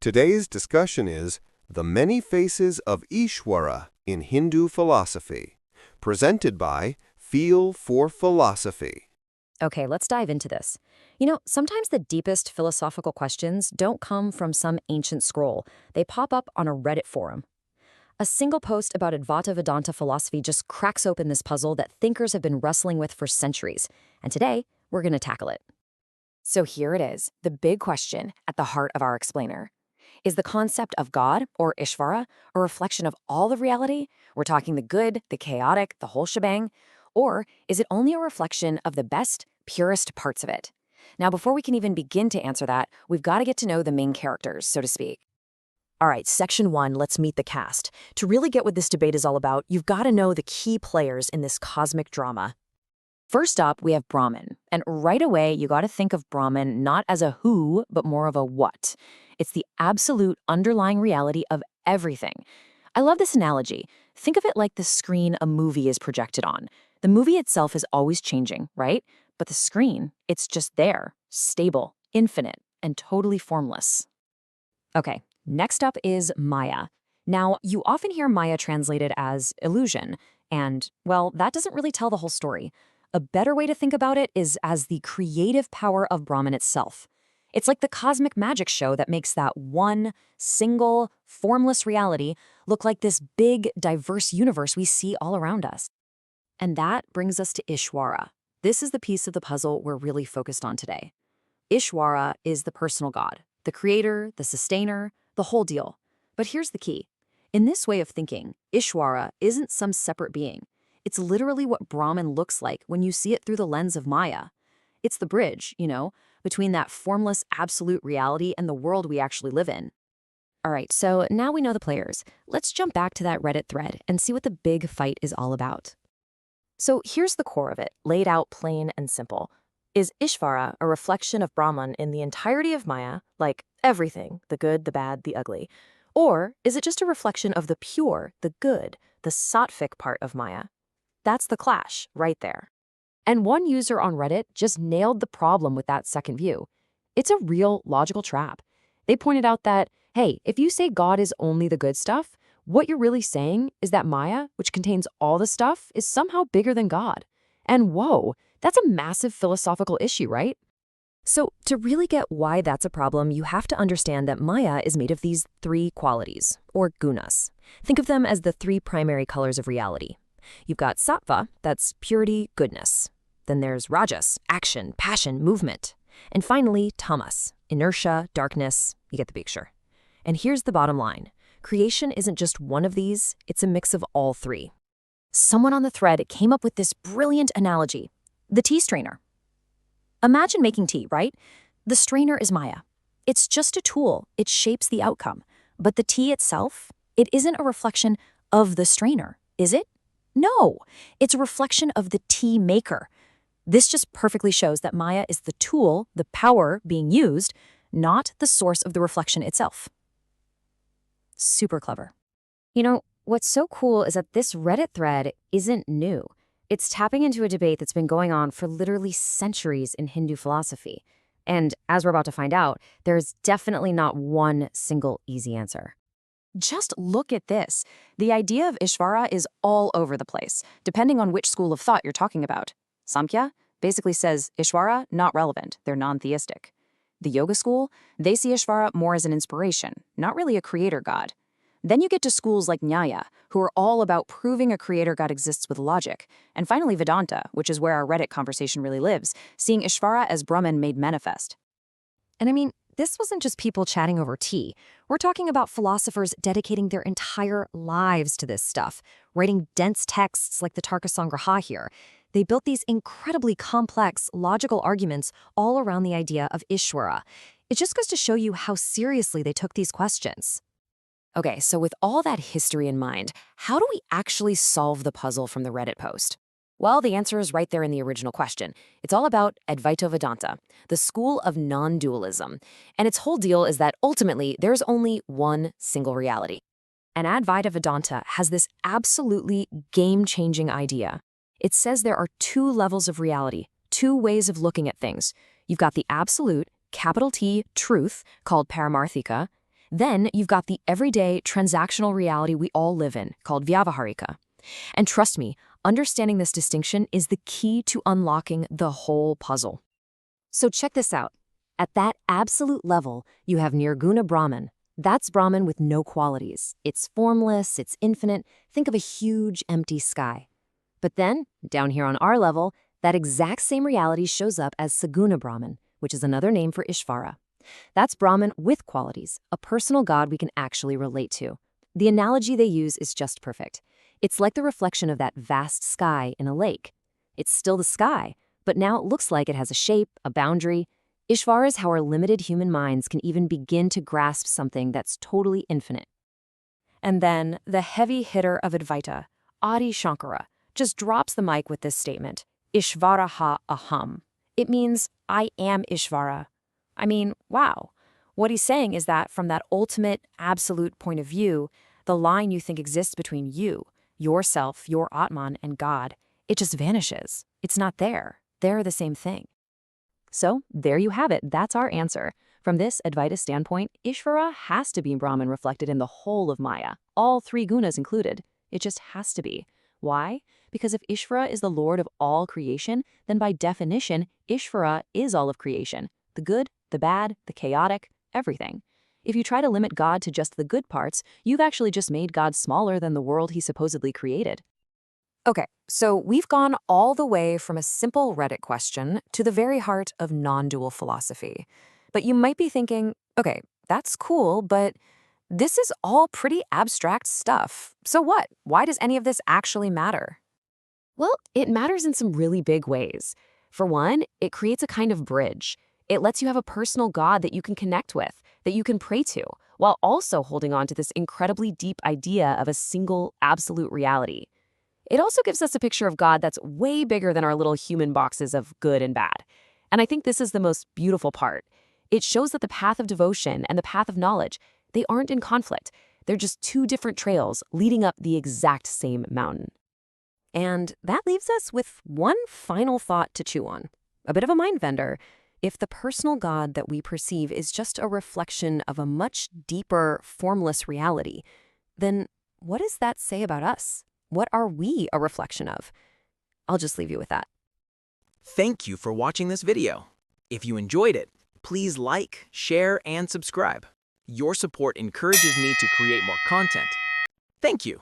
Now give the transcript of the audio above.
Today's discussion is The Many Faces of Īśvara in Hindu Philosophy, presented by Feel for Philosophy. Okay, let's dive into this. Sometimes the deepest philosophical questions don't come from some ancient scroll. They pop up on a Reddit forum. A single post about Advaita Vedānta philosophy just cracks open this puzzle that thinkers have been wrestling with for centuries. And today, we're going to tackle it. So here it is, the big question at the heart of our explainer. Is the concept of God, or Īśvara, a reflection of all of reality? We're talking the good, the chaotic, the whole shebang? Or is it only a reflection of the best, purest parts of it? Now, before we can even begin to answer that, we've got to get to know the main characters, so to speak. All right, section 1, let's meet the cast. To really get what this debate is all about, you've got to know the key players in this cosmic drama. First up, we have Brahman. And right away, you got to think of Brahman not as a who, but more of a what. It's the absolute underlying reality of everything. I love this analogy. Think of it like the screen a movie is projected on. The movie itself is always changing, right? But the screen, it's just there, stable, infinite, and totally formless. Okay, next up is Māyā. Now, you often hear Māyā translated as illusion, and, well, that doesn't really tell the whole story. A better way to think about it is as the creative power of Brahman itself. It's like the cosmic magic show that makes that one, single, formless reality look like this big, diverse universe we see all around us. And that brings us to Īśvara. This is the piece of the puzzle we're really focused on today. Īśvara is the personal God, the creator, the sustainer, the whole deal. But here's the key. In this way of thinking, Īśvara isn't some separate being. It's literally what Brahman looks like when you see it through the lens of Māyā. It's the bridge, between that formless absolute reality and the world we actually live in. All right, so now we know the players. Let's jump back to that Reddit thread and see what the big fight is all about. So here's the core of it, laid out plain and simple. Is Īśvara a reflection of Brahman in the entirety of Māyā, like everything, the good, the bad, the ugly? Or is it just a reflection of the pure, the good, the sattvic part of Māyā? That's the clash, right there. And one user on Reddit just nailed the problem with that second view. It's a real logical trap. They pointed out that, hey, if you say God is only the good stuff, what you're really saying is that Māyā, which contains all the stuff, is somehow bigger than God. And whoa, that's a massive philosophical issue, right? So to really get why that's a problem, you have to understand that Māyā is made of these three qualities, or gunas. Think of them as the three primary colors of reality. You've got sattva, that's purity, goodness. Then there's rajas, action, passion, movement. And finally, tamas, inertia, darkness. You get the picture. And here's the bottom line. Creation isn't just one of these, it's a mix of all three. Someone on the thread came up with this brilliant analogy. The tea strainer. Imagine making tea, right? The strainer is Māyā. It's just a tool. It shapes the outcome. But the tea itself, it isn't a reflection of the strainer, is it? No, it's a reflection of the tea maker. This just perfectly shows that Māyā is the tool, the power being used, not the source of the reflection itself. Super clever. What's so cool is that this Reddit thread isn't new. It's tapping into a debate that's been going on for literally centuries in Hindu philosophy. And as we're about to find out, there's definitely not one single easy answer. Just look at this. The idea of Īśvara is all over the place, depending on which school of thought you're talking about. Samkhya basically says Īśvara, not relevant, they're non-theistic. The yoga school, they see Īśvara more as an inspiration, not really a creator god. Then you get to schools like Nyaya, who are all about proving a creator god exists with logic. And finally Vedānta, which is where our Reddit conversation really lives, seeing Īśvara as Brahman made manifest. And this wasn't just people chatting over tea. We're talking about philosophers dedicating their entire lives to this stuff, writing dense texts like the Tarka here. They built these incredibly complex, logical arguments all around the idea of Īśvara. It just goes to show you how seriously they took these questions. Okay, so with all that history in mind, how do we actually solve the puzzle from the Reddit post? Well, the answer is right there in the original question. It's all about Advaita Vedānta, the school of non-dualism. And its whole deal is that ultimately there's only one single reality. And Advaita Vedānta has this absolutely game-changing idea. It says there are two levels of reality, two ways of looking at things. You've got the absolute, capital T, truth, called paramarthika. Then you've got the everyday transactional reality we all live in, called vyavaharika. And trust me, understanding this distinction is the key to unlocking the whole puzzle. So check this out. At that absolute level, you have nirguṇa Brahman. That's Brahman with no qualities. It's formless, it's infinite. Think of a huge empty sky. But then, down here on our level, that exact same reality shows up as Saguṇa Brahman, which is another name for Īśvara. That's Brahman with qualities, a personal God we can actually relate to. The analogy they use is just perfect. It's like the reflection of that vast sky in a lake. It's still the sky, but now it looks like it has a shape, a boundary. Īśvara is how our limited human minds can even begin to grasp something that's totally infinite. And then the heavy hitter of Advaita, Adi Shankara, just drops the mic with this statement, Īśvara ha aham. It means, I am Īśvara. I mean, wow. What he's saying is that from that ultimate, absolute point of view, the line you think exists between you, yourself, your Atman, and God, it just vanishes. It's not there. They're the same thing. So there you have it. That's our answer. From this Advaita standpoint, Īśvara has to be Brahman reflected in the whole of Māyā, all three gunas included. It just has to be. Why? Because if Īśvara is the Lord of all creation, then by definition, Īśvara is all of creation. The good, the bad, the chaotic, everything. If you try to limit God to just the good parts, you've actually just made God smaller than the world he supposedly created. Okay, so we've gone all the way from a simple Reddit question to the very heart of non-dual philosophy. But you might be thinking, okay, that's cool, but this is all pretty abstract stuff. So what? Why does any of this actually matter? Well, it matters in some really big ways. For one, it creates a kind of bridge. It lets you have a personal God that you can connect with, that you can pray to, while also holding on to this incredibly deep idea of a single, absolute reality. It also gives us a picture of God that's way bigger than our little human boxes of good and bad. And I think this is the most beautiful part. It shows that the path of devotion and the path of knowledge, they aren't in conflict. They're just two different trails leading up the exact same mountain. And that leaves us with one final thought to chew on. A bit of a mind bender. If the personal God that we perceive is just a reflection of a much deeper, formless reality, then what does that say about us? What are we a reflection of? I'll just leave you with that. Thank you for watching this video. If you enjoyed it, please like, share, and subscribe. Your support encourages me to create more content. Thank you.